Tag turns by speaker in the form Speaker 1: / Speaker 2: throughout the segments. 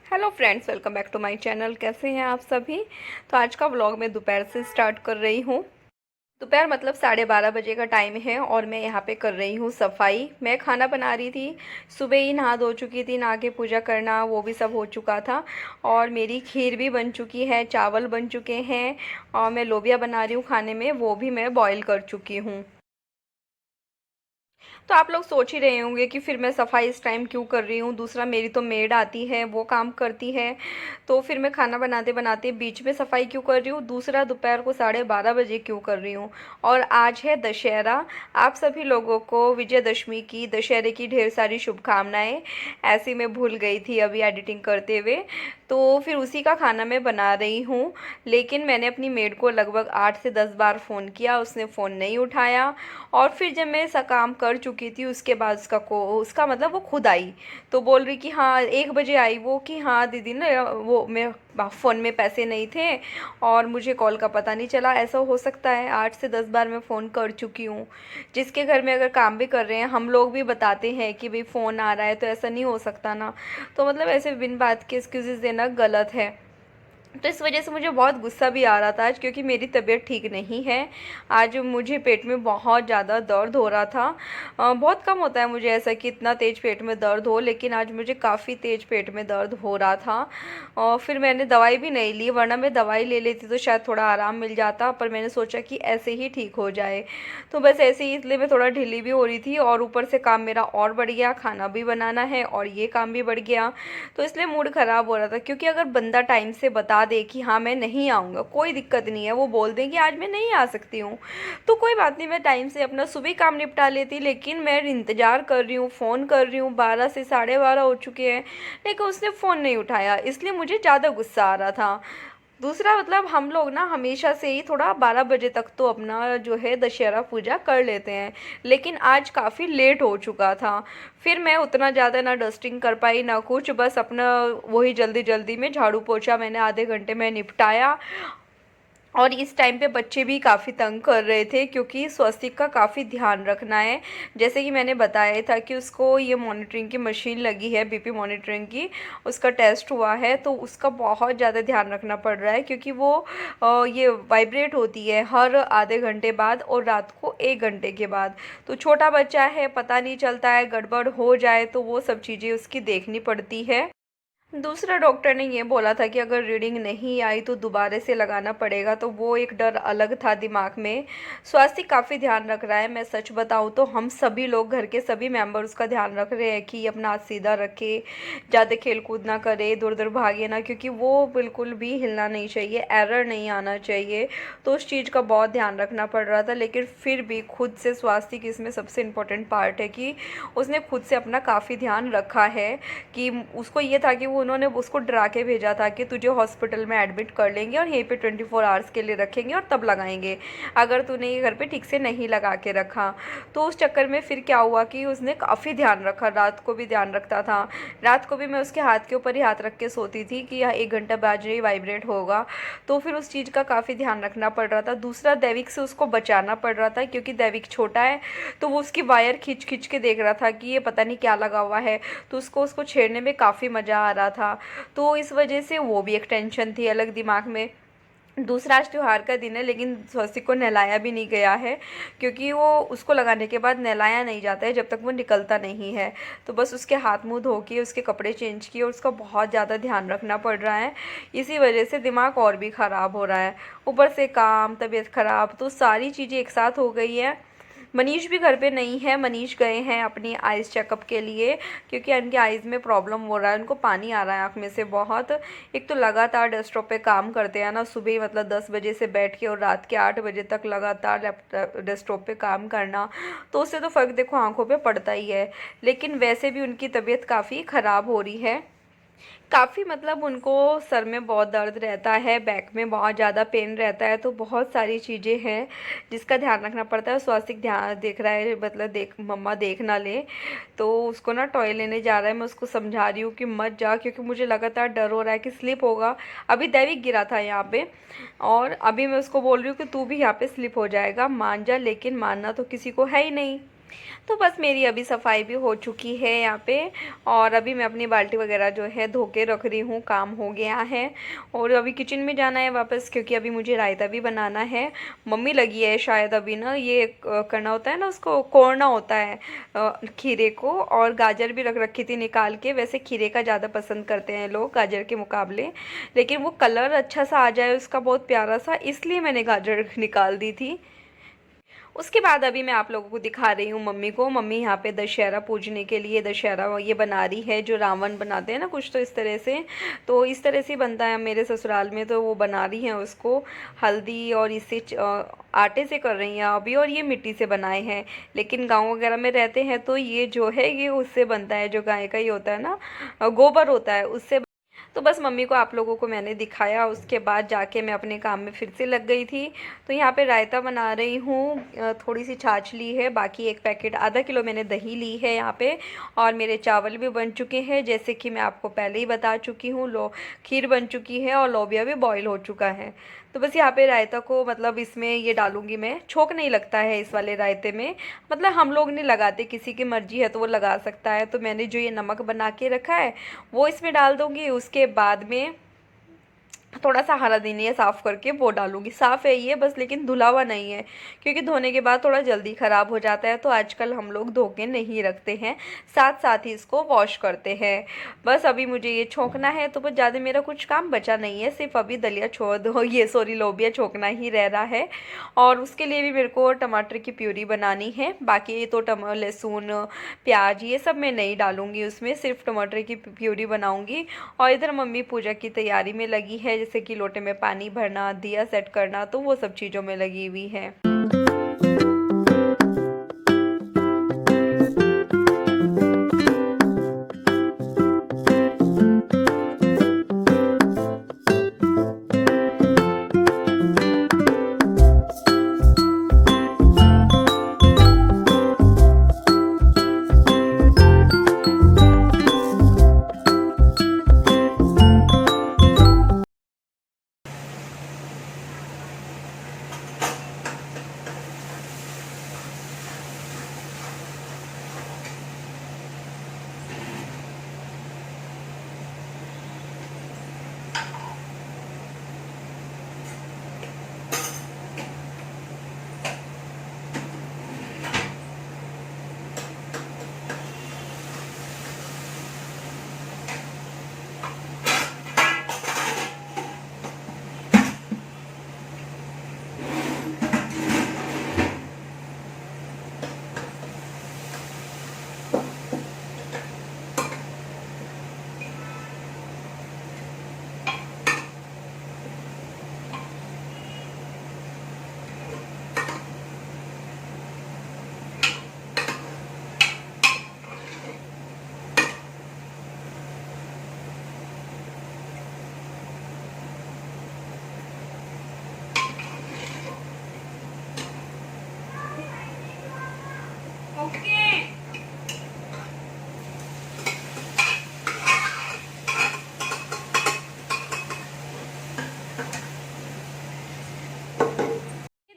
Speaker 1: Hello friends, welcome back to my channel. कैसे हैं आप सभी। तो आज का व्लॉग मैं दोपहर से स्टार्ट कर रही हूँ। दोपहर मतलब 12:30 बजे का टाइम है और मैं यहाँ पे कर रही हूँ सफाई। मैं खाना बना रही थी। सुबह ही नहा धो चुकी थी, नहा के पूजा करना वो भी सब हो चुका था। और मेरी खीर भी बन चुकी है, चावल बन चुके हैं और मैं लोबिया बना रही हूँ खाने में, वो भी मैं बॉईल कर चुकी हूँ। तो आप लोग सोच ही रहे होंगे कि फिर मैं सफाई इस टाइम क्यों कर रही हूँ। दूसरा, मेरी तो मेड आती है, वो काम करती है, तो फिर मैं खाना बनाते बनाते बीच में सफाई क्यों कर रही हूँ। दूसरा, दोपहर को 12:30 बजे क्यों कर रही हूँ। और आज है दशहरा। आप सभी लोगों को विजयदशमी की, दशहरे की ढेर सारी शुभकामनाएं। ऐसी मैं भूल गई थी अभी एडिटिंग करते हुए। तो फिर उसी का खाना मैं बना रही हूँ। लेकिन मैंने अपनी मेड को लगभग 8 से 10 बार फ़ोन किया, उसने फ़ोन नहीं उठाया। और फिर जब मैं ऐसा काम कर चुकी थी उसके बाद उसका मतलब वो खुद आई। तो बोल रही कि हाँ 1 बजे आई वो, कि हाँ दीदी ना वो मैं फ़ोन में पैसे नहीं थे और मुझे कॉल का पता नहीं चला। ऐसा हो सकता है? 8 से 10 बार मैं फ़ोन कर चुकी हूँ। जिसके घर में अगर काम भी कर रहे हैं, हम लोग भी बताते हैं कि भाई फ़ोन आ रहा है, तो ऐसा नहीं हो सकता ना। तो मतलब ऐसे बिन बात के एक्सक्यूज़ेस देना गलत है। तो इस वजह से मुझे बहुत गुस्सा भी आ रहा था आज, क्योंकि मेरी तबीयत ठीक नहीं है। आज मुझे पेट में बहुत ज़्यादा दर्द हो रहा था। बहुत कम होता है मुझे ऐसा कि इतना तेज़ पेट में दर्द हो, लेकिन आज मुझे काफ़ी तेज़ पेट में दर्द हो रहा था। और फिर मैंने दवाई भी नहीं ली, वरना मैं दवाई ले लेती तो शायद थोड़ा आराम मिल जाता, पर मैंने सोचा कि ऐसे ही ठीक हो जाए। तो बस ऐसे ही, इसलिए मैं थोड़ा ढीली भी हो रही थी और ऊपर से काम मेरा और बढ़ गया, खाना भी बनाना है और ये काम भी बढ़ गया। तो इसलिए मूड ख़राब हो रहा था। क्योंकि अगर बंदा टाइम से बता दे कि हाँ मैं नहीं आऊँगा, कोई दिक्कत नहीं है, वो बोल दें कि आज मैं नहीं आ सकती हूँ, तो कोई बात नहीं, मैं टाइम से अपना सुबह काम निपटा लेती। लेकिन मैं इंतज़ार कर रही हूँ, फ़ोन कर रही हूँ, 12 से 12:30 हो चुके हैं, लेकिन उसने फ़ोन नहीं उठाया, इसलिए मुझे ज़्यादा गुस्सा आ रहा था। दूसरा मतलब, हम लोग ना हमेशा से ही थोड़ा 12 बजे तक तो अपना जो है दशहरा पूजा कर लेते हैं, लेकिन आज काफ़ी लेट हो चुका था। फिर मैं उतना ज़्यादा ना डस्टिंग कर पाई ना कुछ, बस अपना वही जल्दी जल्दी में झाड़ू पोछा मैंने आधे घंटे में निपटाया। और इस टाइम पे बच्चे भी काफ़ी तंग कर रहे थे, क्योंकि स्वस्तिक का काफ़ी ध्यान रखना है। जैसे कि मैंने बताया था कि उसको ये मॉनिटरिंग की मशीन लगी है, बीपी मॉनिटरिंग की, उसका टेस्ट हुआ है, तो उसका बहुत ज़्यादा ध्यान रखना पड़ रहा है। क्योंकि वो ये वाइब्रेट होती है हर आधे घंटे बाद और रात को 1 घंटे के बाद। तो छोटा बच्चा है, पता नहीं चलता है, गड़बड़ हो जाए तो वो सब चीज़ें उसकी देखनी पड़ती है। दूसरा, डॉक्टर ने ये बोला था कि अगर रीडिंग नहीं आई तो दोबारा से लगाना पड़ेगा, तो वो एक डर अलग था दिमाग में। स्वास्थ्य काफ़ी ध्यान रख रहा है। मैं सच बताऊँ तो हम सभी लोग, घर के सभी मेंबर उसका ध्यान रख रहे हैं कि अपना हाथ सीधा रखे, ज़्यादा खेल कूद ना करे, इधर उधर भागे ना, क्योंकि वो बिल्कुल भी हिलना नहीं चाहिए, एरर नहीं आना चाहिए। तो उस चीज़ का बहुत ध्यान रखना पड़ रहा था। लेकिन फिर भी खुद से, स्वास्थ्य की इसमें सबसे इम्पोर्टेंट पार्ट है कि उसने खुद से अपना काफ़ी ध्यान रखा है। कि उसको ये था कि वो, उन्होंने उसको डरा के भेजा था कि तुझे हॉस्पिटल में एडमिट कर लेंगे और यहीं पे 24 आवर्स के लिए रखेंगे और तब लगाएंगे, अगर तूने ये घर पे ठीक से नहीं लगा के रखा। तो उस चक्कर में फिर क्या हुआ कि उसने काफ़ी ध्यान रखा, रात को भी ध्यान रखता था। रात को भी मैं उसके हाथ के ऊपर ही हाथ रख के सोती थी कि यह 1 घंटा बाद ही वाइब्रेट होगा। तो फिर उस चीज़ का काफ़ी ध्यान रखना पड़ रहा था। दूसरा, दैविक से उसको बचाना पड़ रहा था, क्योंकि दैविक छोटा है, तो वो उसकी वायर खींच खींच के देख रहा था कि ये पता नहीं क्या लगा हुआ है। तो उसको उसको छेड़ने में काफ़ी मज़ा आ रहा था। तो इस वजह से वो भी एक टेंशन थी अलग दिमाग में। दूसरा, आज त्योहार का दिन है, लेकिन स्वस्तिक को नहलाया भी नहीं गया है, क्योंकि वो, उसको लगाने के बाद नहलाया नहीं जाता है जब तक वो निकलता नहीं है। तो बस उसके हाथ मुँह धो के, उसके कपड़े चेंज किए, और उसका बहुत ज़्यादा ध्यान रखना पड़ रहा है। इसी वजह से दिमाग और भी ख़राब हो रहा है। ऊपर से काम, तबीयत ख़राब, तो सारी चीज़ें एक साथ हो गई है। मनीष भी घर पे नहीं है। मनीष गए हैं अपनी आइज़ चेकअप के लिए, क्योंकि उनके आइज़ में प्रॉब्लम हो रहा है, उनको पानी आ रहा है आँख में से बहुत। एक तो लगातार डेस्कटॉप पे काम करते हैं ना, सुबह मतलब 10 बजे से बैठ के और रात के 8 बजे तक लगातार लैपटॉप डेस्कटॉप पे काम करना, तो उससे तो फ़र्क देखो आँखों पे पड़ता ही है। लेकिन वैसे भी उनकी तबीयत काफ़ी ख़राब हो रही है। काफ़ी मतलब उनको सर में बहुत दर्द रहता है, बैक में बहुत ज़्यादा पेन रहता है, तो बहुत सारी चीज़ें हैं जिसका ध्यान रखना पड़ता है। स्वास्थ्य ध्यान देख रहा है, मतलब देख, मम्मा देख ना ले, तो उसको ना टॉय लेने जा रहा है। मैं उसको समझा रही हूँ कि मत जा, क्योंकि मुझे लगातार डर हो रहा है कि स्लिप होगा। अभी दैविक गिरा था यहाँ पे, और अभी मैं उसको बोल रही हूँ कि तू भी यहाँ पे स्लिप हो जाएगा, मान जा, लेकिन मानना तो किसी को है ही नहीं। तो बस मेरी अभी सफाई भी हो चुकी है यहाँ पे। और अभी मैं अपनी बाल्टी वगैरह जो है धो के रख रही हूँ, काम हो गया है। और अभी किचन में जाना है वापस, क्योंकि अभी मुझे रायता भी बनाना है। मम्मी लगी है शायद अभी ना, ये करना होता है ना, उसको कोड़ना होता है खीरे को। और गाजर भी रख रखी थी निकाल के। वैसे खीरे का ज़्यादा पसंद करते हैं लोग गाजर के मुकाबले, लेकिन वो कलर अच्छा सा आ जाए उसका, बहुत प्यारा सा, इसलिए मैंने गाजर निकाल दी थी। उसके बाद अभी मैं आप लोगों को दिखा रही हूँ मम्मी को। मम्मी यहाँ पे दशहरा पूजने के लिए दशहरा ये बना रही है, जो रावण बनाते हैं ना कुछ तो इस तरह से। तो इस तरह से बनता है मेरे ससुराल में, तो वो बना रही हैं उसको हल्दी और इससे आटे से कर रही हैं अभी। और ये मिट्टी से बनाए हैं, लेकिन गांव वगैरह में रहते हैं तो ये जो है ये उससे बनता है, जो गाय का ही होता है ना, गोबर होता है उससे। तो बस मम्मी को आप लोगों को मैंने दिखाया, उसके बाद जाके मैं अपने काम में फिर से लग गई थी। तो यहाँ पे रायता बना रही हूँ, थोड़ी सी छाछ ली है, बाकी एक पैकेट आधा किलो मैंने दही ली है यहाँ पे। और मेरे चावल भी बन चुके हैं, जैसे कि मैं आपको पहले ही बता चुकी हूँ। खीर बन चुकी है और लोबिया भी बॉईल हो चुका है। तो बस यहाँ पे रायता को मतलब इसमें ये डालूंगी मैं, छोंक नहीं लगता है इस वाले रायते में। मतलब हम लोग नहीं लगाते, किसी की मर्जी है तो वो लगा सकता है। तो मैंने जो ये नमक बना के रखा है वो इसमें डाल दूँगी। उसके बाद में थोड़ा सा हरा धनिया साफ़ करके वो डालूंगी। साफ़ है ये बस, लेकिन धुला हुआ नहीं है, क्योंकि धोने के बाद थोड़ा जल्दी ख़राब हो जाता है। तो आजकल हम लोग धो के नहीं रखते हैं, साथ साथ ही इसको वॉश करते हैं। बस अभी मुझे ये छोंकना है, तो बस ज़्यादा मेरा कुछ काम बचा नहीं है, सिर्फ अभी दलिया छोड़ दो, ये सॉरी लोबिया छोंकना ही रह रहा है। और उसके लिए भी मेरे को टमाटर की प्यूरी बनानी है। बाकी तो लहसुन प्याज ये सब मैं नहीं डालूँगी उसमें, सिर्फ टमाटर की प्यूरी बनाऊँगी। और इधर मम्मी पूजा की तैयारी में लगी है, जैसे कि लोटे में पानी भरना, दिया सेट करना, तो वो सब चीज़ों में लगी हुई है।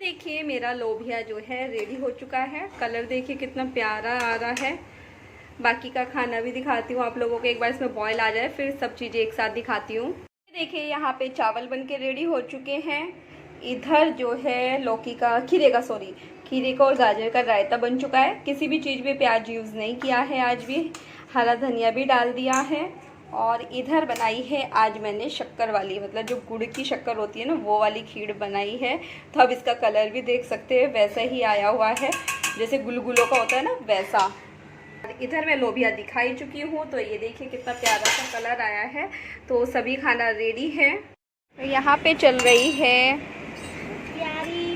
Speaker 1: देखिए मेरा लोबिया जो है रेडी हो चुका है। कलर देखिए कितना प्यारा आ रहा है। बाकी का खाना भी दिखाती हूँ आप लोगों को, एक बार इसमें बॉईल आ जाए फिर सब चीज़ें एक साथ दिखाती हूँ। देखिए यहाँ पे चावल बन के रेडी हो चुके हैं। इधर जो है लौकी का खीरे का और गाजर का रायता बन चुका है। किसी भी चीज़ में प्याज यूज़ नहीं किया है आज भी, हरा धनिया भी डाल दिया है। और इधर बनाई है आज मैंने शक्कर वाली, मतलब जो गुड़ की शक्कर होती है ना, वो वाली खीर बनाई है। तो अब इसका कलर भी देख सकते हैं, वैसा ही आया हुआ है जैसे गुलगुलों का होता है ना, वैसा। इधर मैं लोबिया दिखाई चुकी हूँ, तो ये देखिए कितना प्यारा सा कलर आया है। तो सभी खाना रेडी है। यहाँ पे चल रही है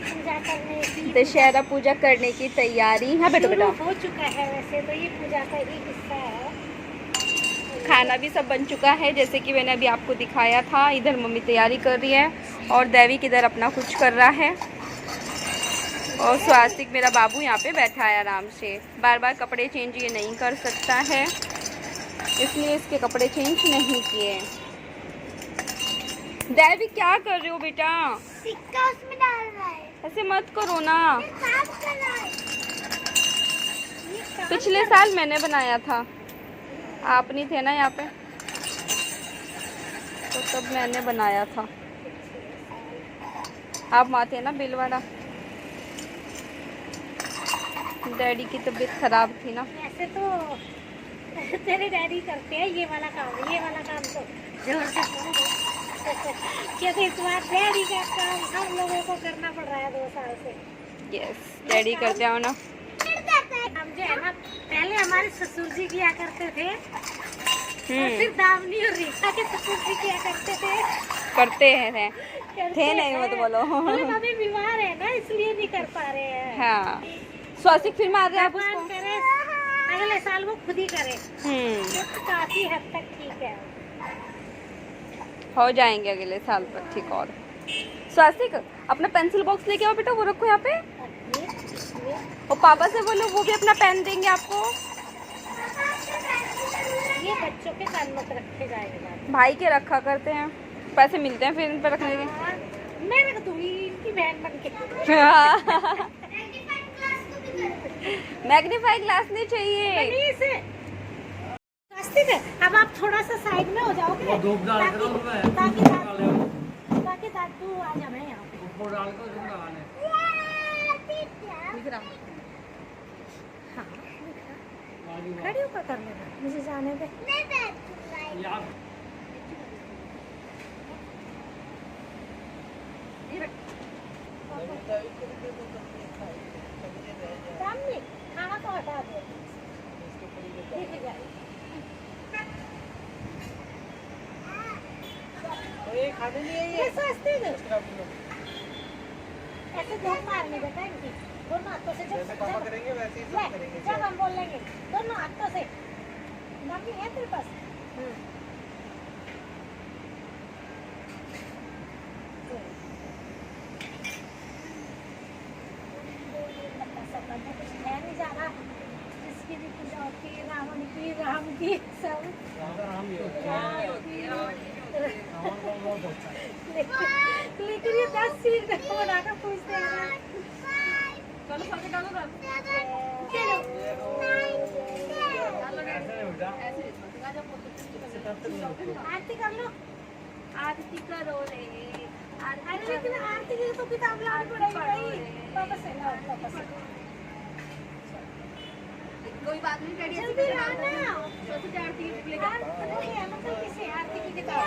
Speaker 2: पूजा करने की,
Speaker 1: दशहरा पूजा करने की तैयारी। हाँ बेटा बेटा
Speaker 2: हो चुका है, वैसे तो ये पूजा का एक हिस्सा है।
Speaker 1: खाना भी सब बन चुका है, जैसे कि मैंने अभी आपको दिखाया था। इधर मम्मी तैयारी कर रही है और दैविक इधर अपना कुछ कर रहा है। और स्वास्तिक मेरा बाबू यहाँ पे बैठा है आराम से। बार बार कपड़े चेंज ये नहीं कर सकता है, इसलिए इसके कपड़े चेंज नहीं किए। दैविक क्या कर रहे हो बेटा?
Speaker 2: सिक्का उसमें डाल रहा है।
Speaker 1: ऐसे मत करो ना।
Speaker 2: साफ कर रहा है।
Speaker 1: पिछले साल मैंने बनाया था, आप नहीं थे ना यहाँ पे, तो तब मैंने बनाया था। आप वहाँ थे ना बिलवाड़ा। डैडी की तबीयत खराब थी ना।
Speaker 2: ऐसे तो तेरे डैडी करते हैं ये वाला काम तो जोर से क्योंकि इस बार डैडी का काम हम लोगों को करना पड़ रहा है 2 साल से।
Speaker 1: यस, डैडी करते हो ना।
Speaker 2: हम जो है ना पहले हमारे ससुर जी किया करते थे, और फिर दामनी और रीता के ससुर जी किया करते थे।
Speaker 1: करते हैं थे नहीं मत बोलो।
Speaker 2: अभी बीमार है ना इसलिए नहीं कर पा रहे हैं।
Speaker 1: हाँ, स्वास्थ्य फिर मार रहे हैं आप
Speaker 2: भगवान
Speaker 1: उसको।
Speaker 2: करे अगले साल वो खुद ही करे, तो काफी हद तक ठीक है।
Speaker 1: हो जाएंगे अगले साल तक ठीक। और स्वास्तिक अपना पेंसिल बॉक्स लेके आओ बेटा, वो रखो यहाँ पे। और पापा से बोलो वो भी अपना पेन देंगे आपको।
Speaker 2: ये बच्चों के कान में रखे जाएंगे,
Speaker 1: भाई के रखा करते हैं, पैसे मिलते हैं फिर इन पर रखने के।
Speaker 2: मैं रख दूंगी इनकी बहन बन के।
Speaker 1: मैग्नीफाई ग्लास नहीं चाहिए।
Speaker 2: नहीं इसे स्वास्तिक, अब आप थोड़ा सा साइड में हो जाओगे ताकि दादू आ जाए यहाँ पे। हाँ, खड़ी होकर कर लेना, मुझे जाने दे। सामने खाना तो हटा दो, दिख जाए। ये स्वास्तिक ऐसे दो मारने बेटा इनकी, दोनों हाथों से जब हम बोलेंगे दोनों हाथों से। मम्मी है तेरे पास? कुछ है नहीं जा रहा, जिसकी भी पूजा होती है, रावण की, राम की, सब लेकिन ये 10 सीट बनाकर पूछते हैं। आरती कर लो, आरती करो रे। अरे लेकिन आरती की तो किताब लानी पड़ेगी भाई। वापस से लाओ, वापस से।
Speaker 1: कोई बात नहीं डैडी,
Speaker 2: जल्दी लाना।
Speaker 1: आरती
Speaker 2: मतलब किसे आरती की किताब?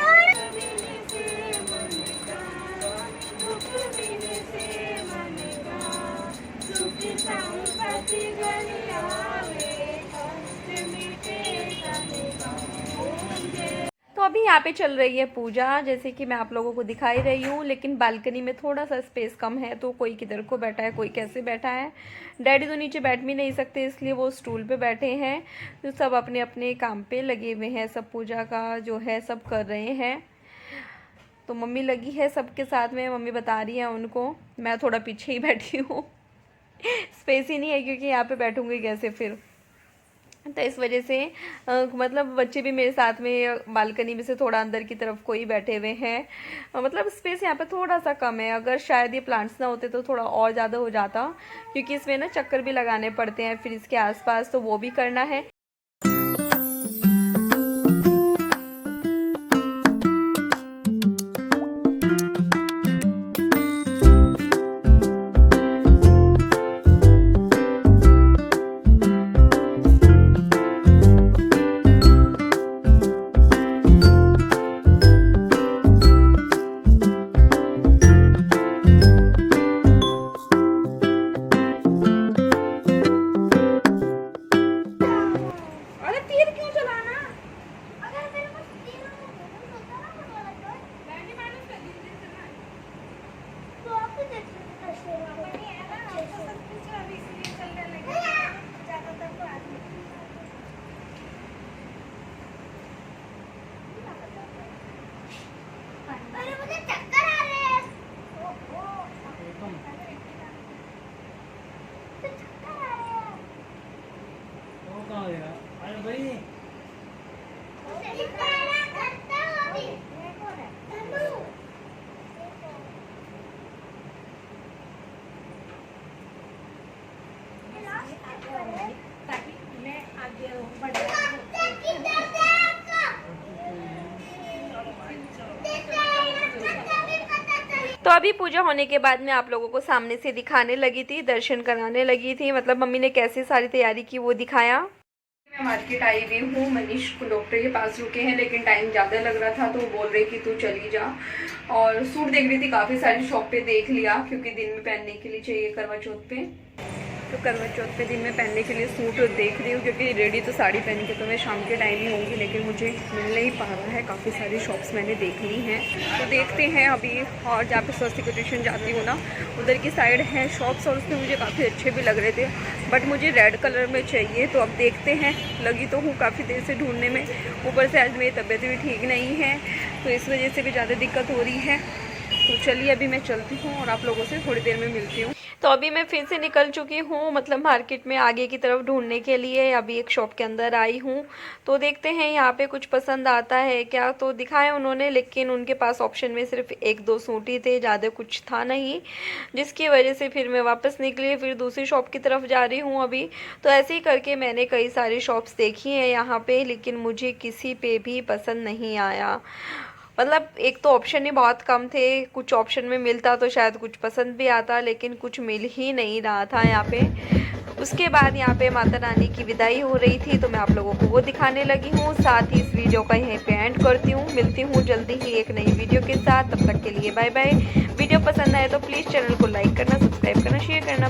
Speaker 1: तो अभी यहाँ पे चल रही है पूजा, जैसे कि मैं आप लोगों को दिखा ही रही हूँ, लेकिन बालकनी में थोड़ा सा स्पेस कम है, तो कोई किधर को बैठा है, कोई कैसे बैठा है। डैडी तो नीचे बैठ भी नहीं सकते, इसलिए वो स्टूल पे बैठे हैं। तो सब अपने अपने काम पे लगे हुए हैं, सब पूजा का जो है सब कर रहे हैं। तो मम्मी लगी है सबके साथ में, मम्मी बता रही है उनको, मैं थोड़ा पीछे ही बैठी हूँ। स्पेस ही नहीं है, क्योंकि यहाँ पे बैठूँगी कैसे फिर, तो इस वजह से मतलब बच्चे भी मेरे साथ में बालकनी में से थोड़ा अंदर की तरफ कोई बैठे हुए हैं। मतलब स्पेस यहाँ पे थोड़ा सा कम है। अगर शायद ये प्लांट्स ना होते तो थोड़ा और ज़्यादा हो जाता, क्योंकि इसमें ना चक्कर भी लगाने पड़ते हैं फिर इसके आसपास, तो वो भी करना है। तो अभी पूजा होने के बाद मैं आप लोगों को सामने से दिखाने लगी थी, दर्शन कराने लगी थी, मतलब मम्मी ने कैसे सारी तैयारी की वो दिखाया। मैं मार्केट आई हुई हूँ, मनीष को डॉक्टर के पास रुके हैं, लेकिन टाइम ज़्यादा लग रहा था तो वो बोल रही कि तू चली जा। और सूट देख रही थी, काफ़ी सारी शॉप पे देख लिया क्योंकि दिन में पहनने के लिए चाहिए करवा चौथ पे। तो करवा चौथ पे दिन में पहनने के लिए सूट देख रही हूँ, क्योंकि रेडी तो साड़ी पहन के तो मैं शाम के टाइम ही होंगी, लेकिन मुझे मिल नहीं पा रहा है। काफ़ी सारी शॉप्स मैंने देख ली हैं, तो देखते हैं अभी। और जहाँ पे स्वस्ति को ट्यूशन जाती हूँ ना, उधर की साइड है शॉप्स, और उसमें मुझे काफ़ी अच्छे भी लग रहे थे, बट मुझे रेड कलर में चाहिए। तो अब देखते हैं, लगी तो हूँ काफ़ी देर से ढूंढने में। ऊपर से आज मेरी तबीयत भी ठीक नहीं है, तो इस वजह से भी ज़्यादा दिक्कत हो रही है। तो चलिए अभी मैं चलती हूँ और आप लोगों से थोड़ी देर में मिलती हूँ। तो अभी मैं फिर से निकल चुकी हूँ, मतलब मार्केट में आगे की तरफ ढूंढने के लिए। अभी एक शॉप के अंदर आई हूँ, तो देखते हैं यहाँ पे कुछ पसंद आता है क्या। तो दिखाए उन्होंने, लेकिन उनके पास ऑप्शन में सिर्फ 1-2 सूट ही थे, ज़्यादा कुछ था नहीं, जिसकी वजह से फिर मैं वापस निकली, फिर दूसरी शॉप की तरफ जा रही हूँ अभी। तो ऐसे ही करके मैंने कई सारी शॉप्स देखी हैं यहाँ पे, लेकिन मुझे किसी पे भी पसंद नहीं आया। मतलब एक तो ऑप्शन ही बहुत कम थे, कुछ ऑप्शन में मिलता तो शायद कुछ पसंद भी आता, लेकिन कुछ मिल ही नहीं रहा था यहाँ पे। उसके बाद यहाँ पे माता रानी की विदाई हो रही थी, तो मैं आप लोगों को वो दिखाने लगी हूँ। साथ ही इस वीडियो का यहीं पे एंड करती हूँ। मिलती हूँ जल्दी ही एक नई वीडियो के साथ, तब तक के लिए बाय बाय। वीडियो पसंद आए तो प्लीज़ चैनल को लाइक करना, सब्सक्राइब करना, शेयर करना।